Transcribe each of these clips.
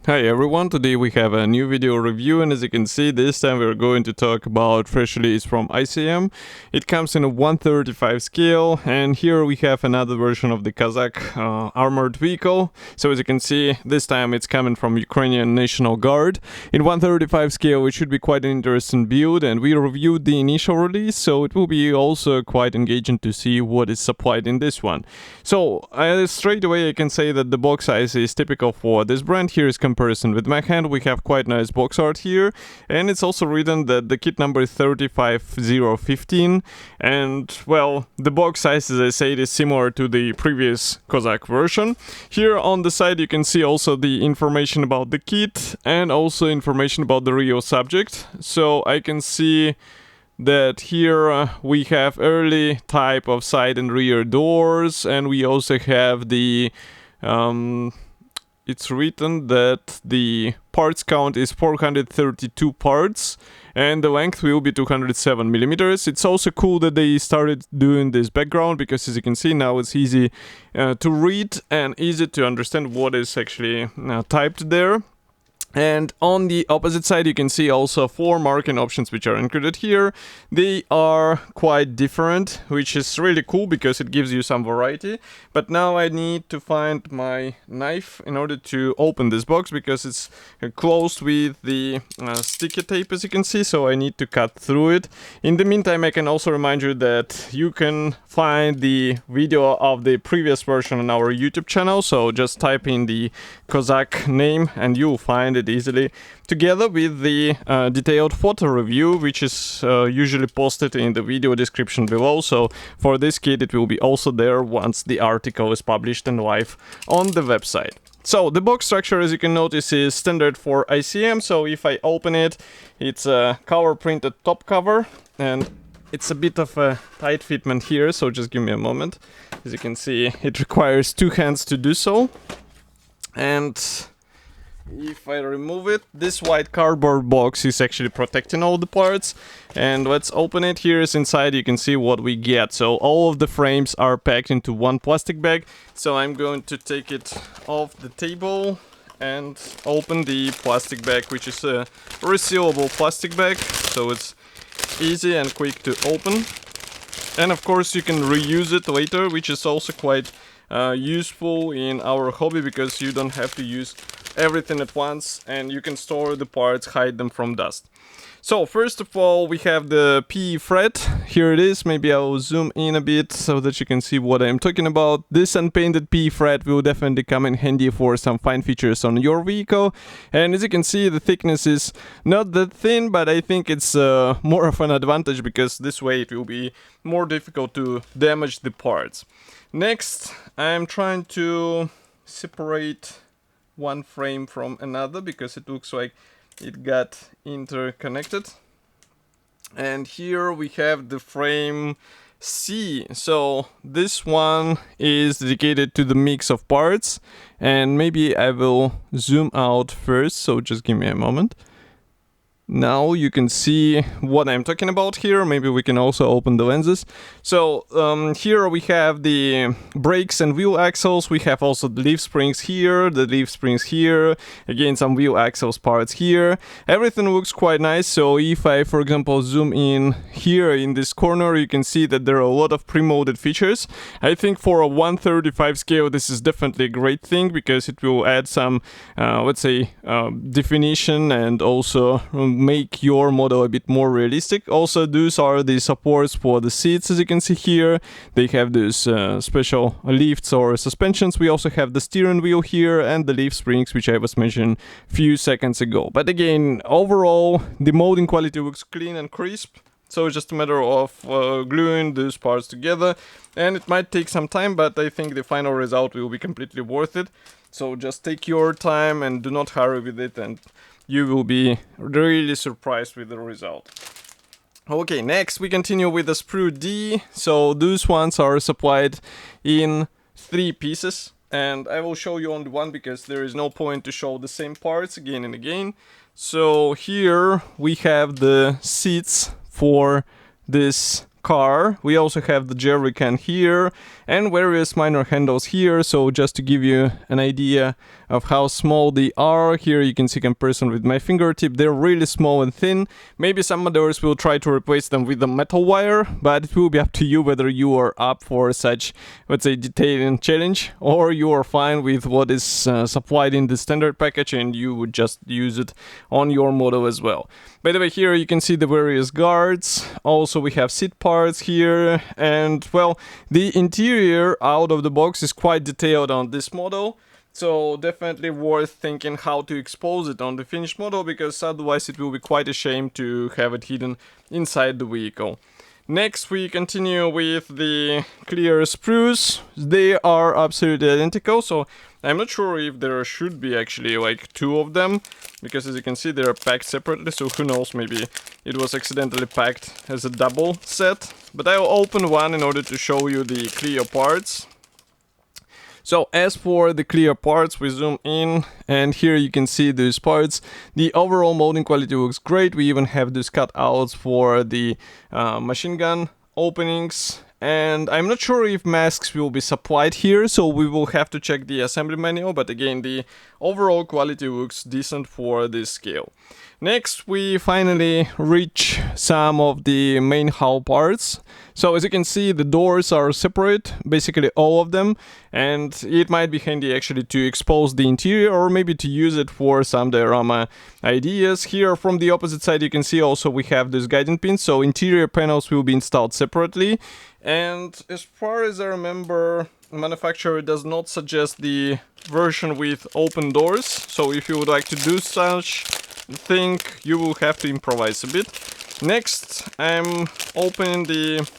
Hi everyone, today we have a new video review, and as you can see, this time we're going to talk about fresh release from ICM. It comes in a 1/35 scale, and here we have another version of the Kozak armored vehicle. So as you can see, this time it's coming from Ukrainian National Guard. In 1/35 scale it should be quite an interesting build, and we reviewed the initial release, so it will be also quite engaging to see what is supplied in this one. So straight away I can say that the box size is typical for this brand. Here is comparison with my hand. We have quite nice box art here, and it's also written that the kit number is 35015, and well, the box size, as I said, is similar to the previous Kozak version. Here on the side you can see also the information about the kit and also information about the real subject. So I can see that here we have early type of side and rear doors, and we also have the it's written that the parts count is 432 parts and the length will be 207 millimeters. It's also cool that they started doing this background, because as you can see now it's easy to read and easy to understand what is actually typed there. And on the opposite side you can see also 4 marking options which are included here. They are quite different, which is really cool because it gives you some variety. But now I need to find my knife in order to open this box, because it's closed with the sticky tape, as you can see, so I need to cut through it. In the meantime, I can also remind you that you can find the video of the previous version on our YouTube channel, so just type in the Kozak name and you'll find it easily, together with the detailed photo review, which is usually posted in the video description below. So for this kit it will be also there once the article is published and live on the website. So the box structure, as you can notice, is standard for ICM. So if I open it, it's a color printed top cover, and it's a bit of a tight fitment here, so just give me a moment. As you can see, it requires 2 hands to do so. And if I remove it, this white cardboard box is actually protecting all the parts. And let's open it. Here is inside, you can see what we get. So all of the frames are packed into one plastic bag. So I'm going to take it off the table and open the plastic bag, which is a resealable plastic bag. So it's easy and quick to open. And of course you can reuse it later, which is also quite useful in our hobby, because you don't have to use everything at once and you can store the parts, hide them from dust. So first of all, we have the PE fret. Here it is. Maybe I will zoom in a bit so that you can see what I'm talking about. This unpainted PE fret will definitely come in handy for some fine features on your vehicle. And as you can see, the thickness is not that thin, but I think it's more of an advantage, because this way it will be more difficult to damage the parts. Next, I'm trying to separate one frame from another, because it looks like it got interconnected. And here we have the frame C. So this one is dedicated to the mix of parts, and maybe I will zoom out first, so just give me a moment. Now you can see what I'm talking about here. Maybe we can also open the lenses. So here we have the brakes and wheel axles. We have also the leaf springs here, the leaf springs here, again some wheel axles parts here. Everything looks quite nice. So if I, for example, zoom in here in this corner, you can see that there are a lot of pre-molded features. I think for a 1/35 scale this is definitely a great thing, because it will add some let's say definition and also make your model a bit more realistic. Also, those are the supports for the seats, as you can see here. They have these special lifts or suspensions. We also have the steering wheel here and the leaf springs, which I was mentioning a few seconds ago. But again, overall the molding quality looks clean and crisp. So it's just a matter of gluing these parts together, and it might take some time, but I think the final result will be completely worth it. So just take your time and do not hurry with it, and you will be really surprised with the result. Okay, next we continue with the sprue D. So those ones are supplied in 3 pieces, and I will show you only one, because there is no point to show the same parts again and again. So here we have the seats for this car. We also have the jerry can here and various minor handles here. So just to give you an idea of how small they are. Here you can see comparison with my fingertip. They're really small and thin. Maybe some modders will try to replace them with a metal wire, but it will be up to you whether you are up for such, let's say, detailing challenge, or you are fine with what is supplied in the standard package and you would just use it on your model as well. By the way, here you can see the various guards. Also we have seat parts here, and well, the interior out of the box is quite detailed on this model, so definitely worth thinking how to expose it on the finished model, because otherwise it will be quite a shame to have it hidden inside the vehicle. Next we continue with the clear sprues. They are absolutely identical, so I'm not sure if there should be actually like two of them, because as you can see they're packed separately, so who knows, maybe it was accidentally packed as a double set. But I'll open one in order to show you the clear parts. So as for the clear parts, we zoom in and here you can see these parts. The overall molding quality looks great. We even have these cutouts for the machine gun openings. And I'm not sure if masks will be supplied here, so we will have to check the assembly manual, but again, the overall quality looks decent for this scale. Next, we finally reach some of the main hull parts. So as you can see, the doors are separate, basically all of them, and it might be handy actually to expose the interior or maybe to use it for some diorama ideas. Here from the opposite side you can see also we have this guiding pins, so interior panels will be installed separately. And as far as I remember, the manufacturer does not suggest the version with open doors, so if you would like to do such thing, you will have to improvise a bit. Next, I'm opening the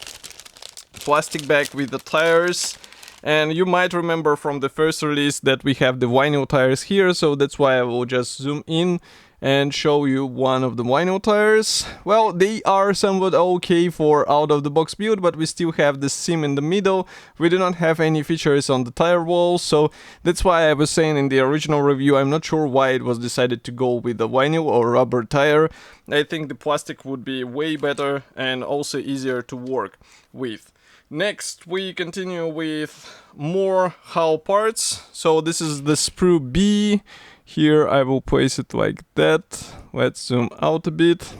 plastic bag with the tires, and you might remember from the first release that we have the vinyl tires here, so that's why I will just zoom in and show you one of the vinyl tires. Well, they are somewhat okay for out-of-the-box build, but we still have the seam in the middle. We do not have any features on the tire walls, so that's why I was saying in the original review, I'm not sure why it was decided to go with a vinyl or rubber tire. I think the plastic would be way better and also easier to work with. Next, we continue with more hull parts. So this is the sprue B. Here I will place it like that. Let's zoom out a bit.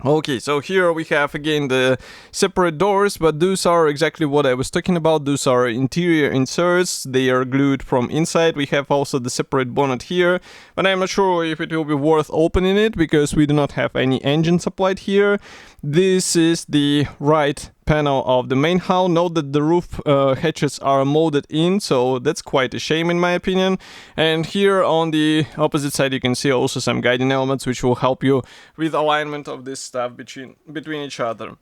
Okay, so here we have again the separate doors, but those are exactly what I was talking about. Those are interior inserts, they are glued from inside. We have also the separate bonnet here, but I'm not sure if it will be worth opening it because we do not have any engine supplied here. This is the right panel of the main hull. Note that the roof hatches are molded in, so that's quite a shame in my opinion. And here on the opposite side you can see also some guiding elements which will help you with alignment of this stuff between each other.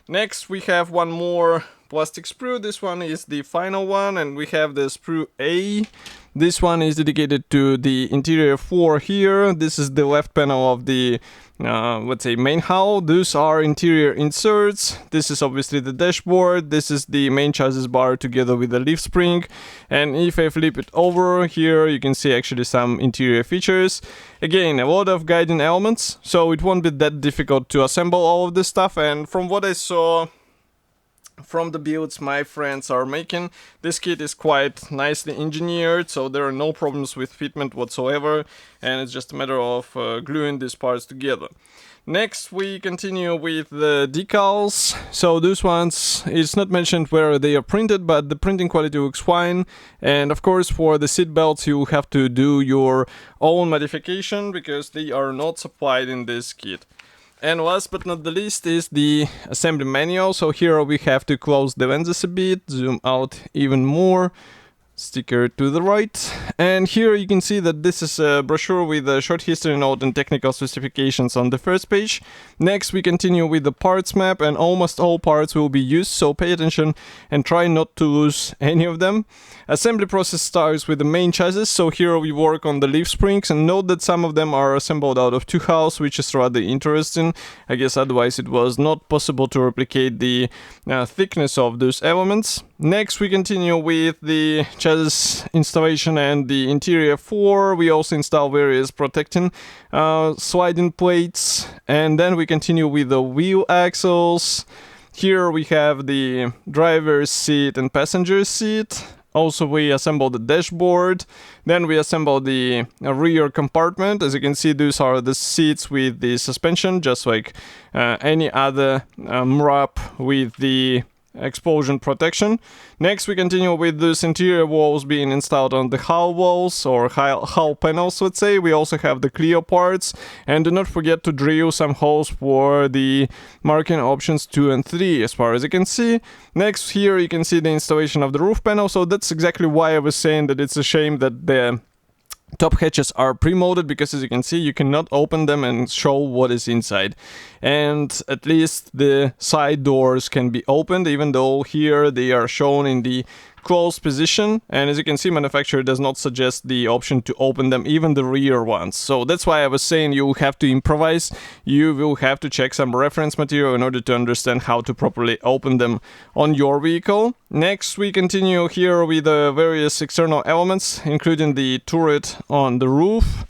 Next we have one more plastic sprue. This one is the final one, and we have the sprue A. This one is dedicated to the interior floor here. This is the left panel of the let's say main hull. Those are interior inserts. This is obviously the dashboard. This is the main chassis bar together with the leaf spring. And if I flip it over here, you can see actually some interior features. Again, a lot of guiding elements, so it won't be that difficult to assemble all of this stuff. And from what I saw from the builds my friends are making, this kit is quite nicely engineered, so there are no problems with fitment whatsoever, and it's just a matter of gluing these parts together. Next we continue with the decals. So those ones, it's not mentioned where they are printed, but the printing quality looks fine. And of course for the seat belts you have to do your own modification because they are not supplied in this kit. And last but not the least is the assembly manual. So here we have to close the lenses a bit, zoom out even more, sticker to the right, and here you can see that this is a brochure with a short history note and technical specifications on the first page. Next we continue with the parts map, and almost all parts will be used, so pay attention and try not to lose any of them. Assembly process starts with the main chassis, so here we work on the leaf springs, and note that some of them are assembled out of two hulls, which is rather interesting. I guess otherwise it was not possible to replicate the thickness of those elements. Next we continue with the chassis installation and the interior floor. We also install various protecting sliding plates, and then we continue with the wheel axles. Here we have the driver's seat and passenger seat. Also, we assemble the dashboard. Then we assemble the rear compartment. As you can see, these are the seats with the suspension, just like any other wrap with the explosion protection. Next, we continue with these interior walls being installed on the hull walls, or hull panels, let's say. We also have the clear parts, and do not forget to drill some holes for the marking options 2 and 3, as far as you can see. Next, here you can see the installation of the roof panel. So that's exactly why I was saying that it's a shame that the top hatches are pre-molded, because as you can see, you cannot open them and show what is inside. And at least the side doors can be opened, even though here they are shown in the closed position. And as you can see, manufacturer does not suggest the option to open them, even the rear ones. So that's why I was saying you will have to improvise. You will have to check some reference material in order to understand how to properly open them on your vehicle. Next, we continue here with the various external elements, including the turret on the roof.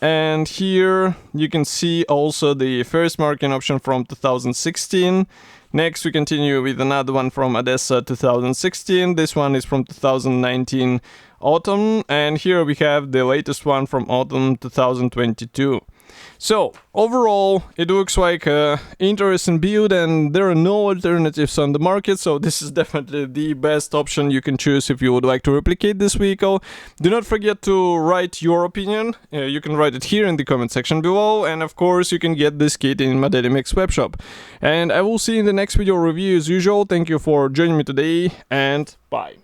And here you can see also the first marking option from 2016. Next, we continue with another one from Odessa 2016. This one is from 2019 autumn. And here we have the latest one from autumn 2022. So overall, it looks like an interesting build, and there are no alternatives on the market, so this is definitely the best option you can choose if you would like to replicate this vehicle. Do not forget to write your opinion. You can write it here in the comment section below, and of course you can get this kit in Modeli Mix webshop. And I will see you in the next video review as usual. Thank you for joining me today, and bye.